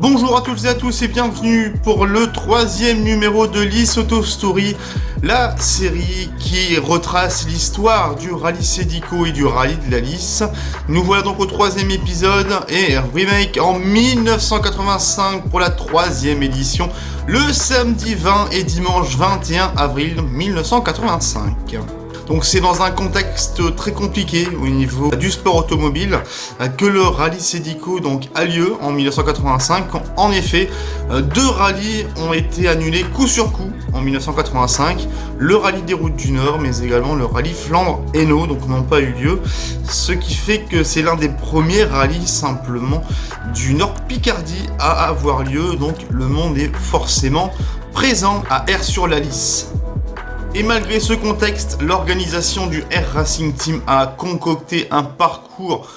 Bonjour à toutes et à tous et bienvenue pour le troisième numéro de Lys Auto Story, la série qui retrace l'histoire du rallye Cedico et du rallye de la Lys. Nous voilà donc au troisième épisode et remake en 1985 pour la troisième édition, le samedi 20 et dimanche 21 avril 1985. Donc c'est dans un contexte très compliqué au niveau du sport automobile que le rallye Cedico donc a lieu en 1985. En effet, deux rallyes ont été annulés coup sur coup en 1985. Le rallye des routes du Nord, mais également le rallye Flandre-Hainaut, donc n'ont pas eu lieu. Ce qui fait que c'est l'un des premiers rallyes simplement du Nord Picardie à avoir lieu. Donc le monde est forcément présent à Aire-sur-la-Lys. Et malgré ce contexte, l'organisation du R Racing Team a concocté un parcours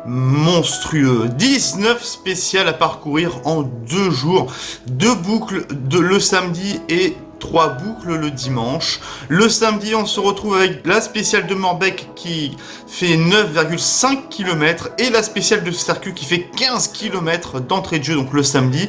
monstrueux. 19 spéciales à parcourir en 2 jours, 2 boucles le samedi et 3 boucles le dimanche. Le samedi, on se retrouve avec la spéciale de Morbec qui fait 9,5 km et la spéciale de Sercu qui fait 15 km d'entrée de jeu, donc le samedi.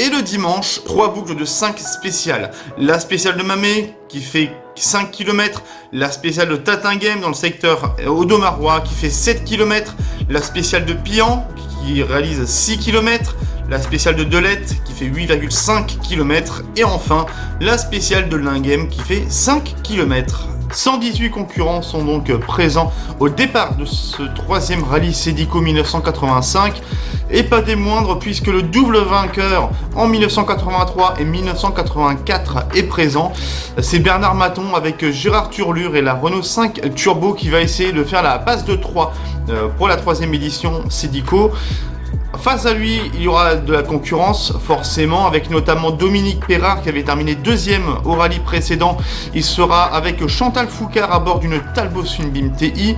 Et le dimanche, 3 boucles de 5 spéciales. La spéciale de Mamé qui fait 5 km, la spéciale de Tatinghem dans le secteur Audomarois qui fait 7 km, la spéciale de Pian qui réalise 6 km, la spéciale de Delette qui fait 8,5 km et enfin la spéciale de Linghem qui fait 5 km. 118 concurrents sont donc présents au départ de ce troisième rallye Cedico 1985 et pas des moindres puisque le double vainqueur en 1983 et 1984 est présent. C'est Bernard Maton avec Gérard Turlure et la Renault 5 Turbo qui va essayer de faire la passe de 3 pour la troisième édition Cedico. Face à lui, il y aura de la concurrence, forcément, avec notamment Dominique Perrard qui avait terminé deuxième au rallye précédent. Il sera avec Chantal Foucard à bord d'une Talbot Sunbeam TI.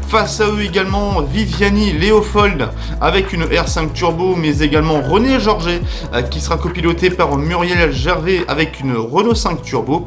Face à eux également Viviani Léopold avec une R5 Turbo, mais également René Georget qui sera copiloté par Muriel Gervais avec une Renault 5 Turbo.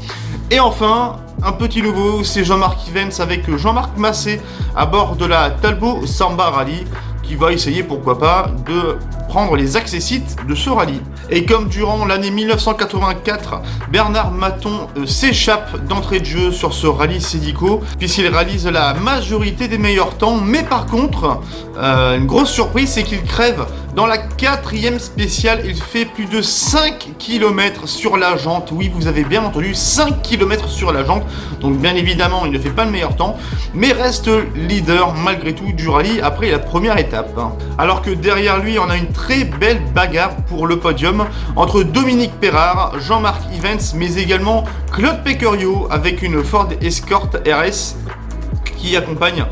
Et enfin, un petit nouveau, c'est Jean-Marc Ivens avec Jean-Marc Massé à bord de la Talbot Samba Rally, qui va essayer, pourquoi pas, de prendre les accessites de ce rallye. Et comme durant l'année 1984, Bernard Maton s'échappe d'entrée de jeu sur ce rallye Cedico, puisqu'il réalise la majorité des meilleurs temps, mais par contre, une grosse surprise, c'est qu'il crève dans la 4e spéciale. Il fait plus de 5 km sur la jante. Oui, vous avez bien entendu, 5 km sur la jante. Donc bien évidemment, il ne fait pas le meilleur temps, mais reste leader malgré tout du rallye après la première étape. Alors que derrière lui, on a une très belle bagarre pour le podium entre Dominique Perrard, Jean-Marc Ivens, mais également Claude Pequerio avec une Ford Escort RS qui accompagne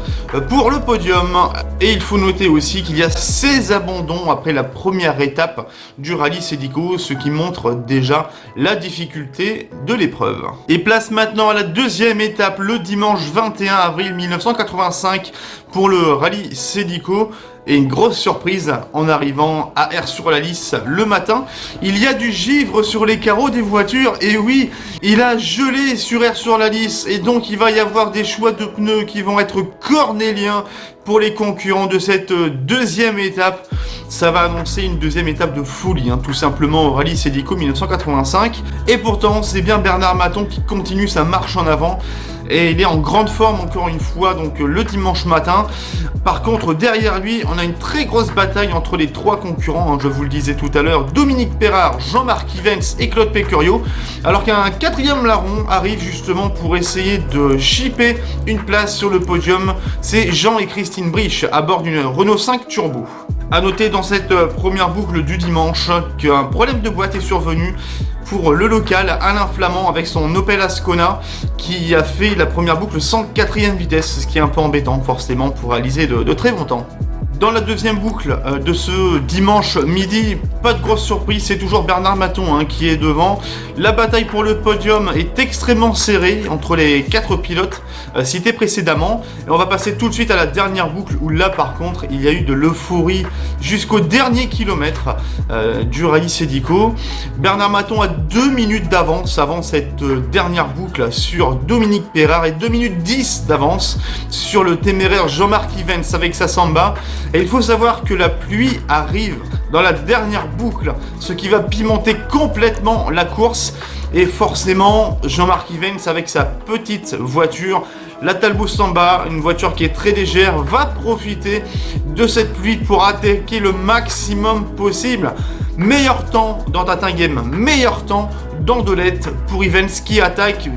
pour le podium. Et il faut noter aussi qu'il y a 16 abandons après la première étape du rallye Cedico, ce qui montre déjà la difficulté de l'épreuve. Et place maintenant à la deuxième étape le dimanche 21 avril 1985 pour le rallye Cedico. Et une grosse surprise en arrivant à Aire-sur-la-Lys le matin, il y a du givre sur les carreaux des voitures. Et oui, il a gelé sur Aire-sur-la-Lys et donc il va y avoir des choix de pneus qui vont être cornéliens pour les concurrents de cette deuxième étape. Ça va annoncer une deuxième étape de folie, tout simplement au rallye Cedico 1985. Et pourtant, c'est bien Bernard Maton qui continue sa marche en avant. Et il est en grande forme encore une fois, donc le dimanche matin. Par contre, derrière lui, on a une très grosse bataille entre les trois concurrents, je vous le disais tout à l'heure, Dominique Perrard, Jean-Marc Ivens et Claude Pequerio. Alors qu'un quatrième larron arrive justement pour essayer de chipper une place sur le podium. C'est Jean et Christine Briche à bord d'une Renault 5 Turbo. A noter dans cette première boucle du dimanche qu'un problème de boîte est survenu pour le local Alain Flamand avec son Opel Ascona qui a fait la première boucle sans 4ème vitesse, ce qui est un peu embêtant forcément pour réaliser de très bons temps. Dans la deuxième boucle de ce dimanche midi, pas de grosse surprise, c'est toujours Bernard Maton qui est devant. La bataille pour le podium est extrêmement serrée entre les 4 pilotes cités précédemment. Et on va passer tout de suite à la dernière boucle où là par contre il y a eu de l'euphorie jusqu'au dernier kilomètre du rallye Cedico. Bernard Maton a 2 minutes d'avance avant cette dernière boucle sur Dominique Perrard et 2 minutes 10 d'avance sur le téméraire Jean-Marc Ivens avec sa Samba. Et il faut savoir que la pluie arrive dans la dernière boucle, ce qui va pimenter complètement la course. Et forcément, Jean-Marc Ivens, avec sa petite voiture, la Talbot Samba, une voiture qui est très légère, va profiter de cette pluie pour attaquer le maximum possible. Meilleur temps dans Tatin Game, meilleur temps dans Dolette pour Ivens qui attaque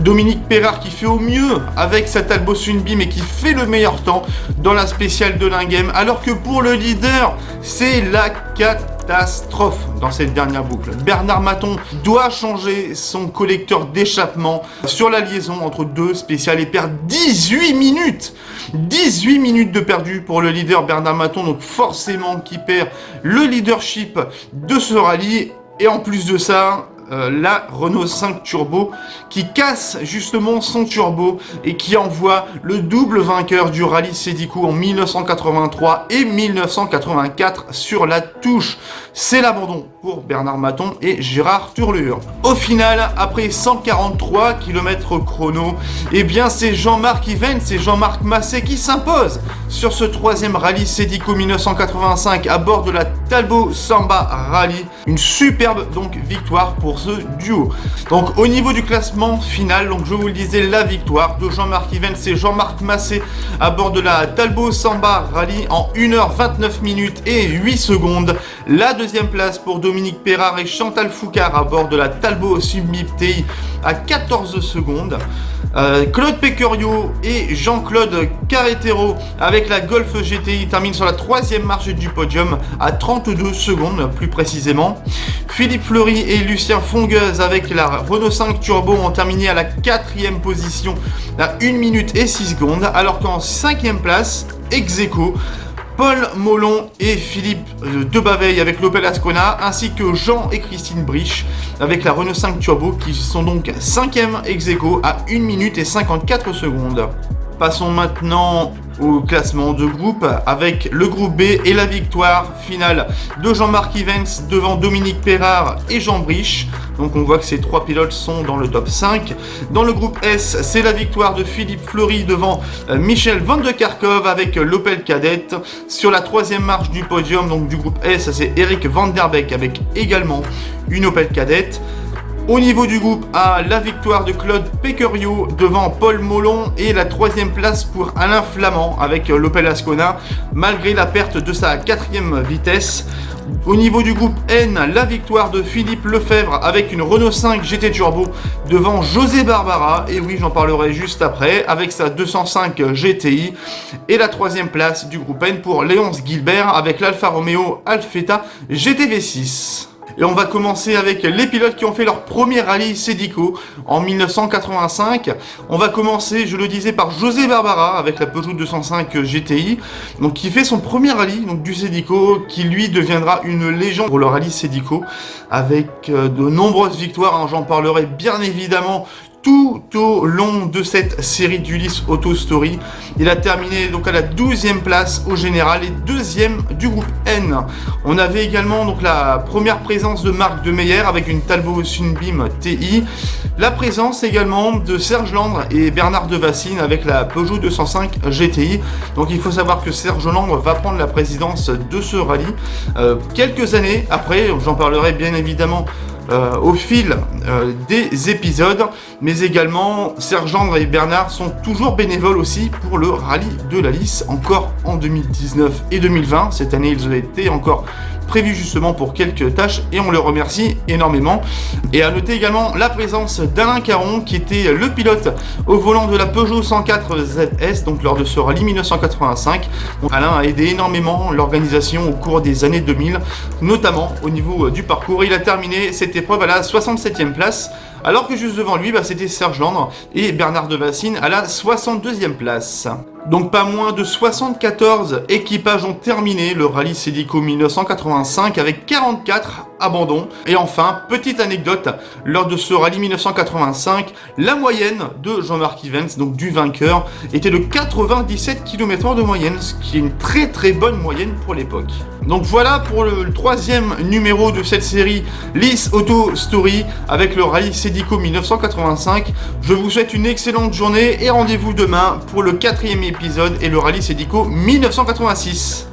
Dominique Perrard qui fait au mieux avec sa Talbot Sunbeam et qui fait le meilleur temps dans la spéciale de l'Ingame, alors que pour le leader, c'est la catastrophe dans cette dernière boucle. Bernard Maton doit changer son collecteur d'échappement sur la liaison entre deux spéciales et perd 18 minutes. 18 minutes de perdu pour le leader Bernard Maton, donc forcément qui perd le leadership de ce rallye. Et en plus de ça, la Renault 5 Turbo qui casse justement son turbo et qui envoie le double vainqueur du rallye Cedico en 1983 et 1984 sur la touche. C'est l'abandon pour Bernard Maton et Gérard Turlure. Au final, après 143 km chrono, eh bien c'est Jean-Marc Ivens et Jean-Marc Massé qui s'imposent sur ce troisième rallye Cedico 1985 à bord de la Talbot Samba Rally. Une superbe donc victoire pour ce duo. Donc au niveau du classement final, donc je vous le disais, la victoire de Jean-Marc Ivens et Jean-Marc Massé à bord de la Talbot Samba Rally en 1h29 minutes et 8 secondes. La deuxième place pour Dominique Perrard et Chantal Foucard à bord de la Talbot Sunbeam TI à 14 secondes. Claude Pecurio et Jean-Claude Carretero avec la Golf GTI terminent sur la troisième marche du podium à 32 secondes plus précisément. Philippe Fleury et Lucien Fongueuse avec la Renault 5 Turbo ont terminé à la quatrième position à 1 minute et 6 secondes, alors qu'en cinquième place, ex-aequo, Paul Molon et Philippe Debaveille avec l'Opel Ascona, ainsi que Jean et Christine Briche avec la Renault 5 Turbo qui sont donc 5e ex-aequo à 1 minute et 54 secondes. Passons maintenant au classement de groupe avec le groupe B et la victoire finale de Jean-Marc Ivens devant Dominique Perrard et Jean Briche. Donc on voit que ces trois pilotes sont dans le top 5. Dans le groupe S, c'est la victoire de Philippe Fleury devant Michel Van de Kerkhove avec l'Opel Kadett. Sur la troisième marche du podium, donc du groupe S, c'est Eric Van Der Beek avec également une Opel Kadett. Au niveau du groupe A, la victoire de Claude Pecurio devant Paul Molon et la troisième place pour Alain Flamand avec l'Opel Ascona, malgré la perte de sa quatrième vitesse. Au niveau du groupe N, la victoire de Philippe Lefebvre avec une Renault 5 GT Turbo devant José Barbara, et oui j'en parlerai juste après, avec sa 205 GTI. Et la troisième place du groupe N pour Léonce Gilbert avec l'Alfa Romeo Alfetta GTV6. Et on va commencer avec les pilotes qui ont fait leur premier rallye Cedico en 1985. On va commencer, je le disais, par José Barbara avec la Peugeot 205 GTI, donc qui fait son premier rallye donc du Cedico, qui lui deviendra une légende pour le rallye Cedico avec de nombreuses victoires. Hein, j'en parlerai bien évidemment tout au long de cette série d'Ulysse Auto Story. Il a terminé donc à la 12e place au général et deuxième du groupe N. On avait également donc la première présence de Marc Demeyer avec une Talbot Sunbeam TI. La présence également de Serge Landre et Bernard Devassine avec la Peugeot 205 GTI. Donc il faut savoir que Serge Landre va prendre la présidence de ce rallye quelques années après. J'en parlerai bien évidemment au fil des épisodes, mais également Serge Landre et Bernard sont toujours bénévoles aussi pour le rallye de la Lys, encore en 2019 et 2020. Cette année ils ont été encore prévus justement pour quelques tâches et on le remercie énormément. Et à noter également la présence d'Alain Caron qui était le pilote au volant de la Peugeot 104 ZS donc lors de ce rallye 1985. Donc, Alain a aidé énormément l'organisation au cours des années 2000, notamment au niveau du parcours. Il a terminé cette épreuve à la 67e place, alors que juste devant lui, c'était Serge Landre et Bernard Devassine à la 62e place. Donc pas moins de 74 équipages ont terminé le rallye Cedico 1985 avec 44 abandons. Et enfin, petite anecdote, lors de ce rallye 1985, la moyenne de Jean-Marc Ivens, donc du vainqueur, était de 97 km/h de moyenne, ce qui est une très très bonne moyenne pour l'époque. Donc voilà pour le troisième numéro de cette série Lys Auto Story avec le rallye Cedico 1985. Je vous souhaite une excellente journée et rendez-vous demain pour le quatrième épisode et le rallye Cedico 1986.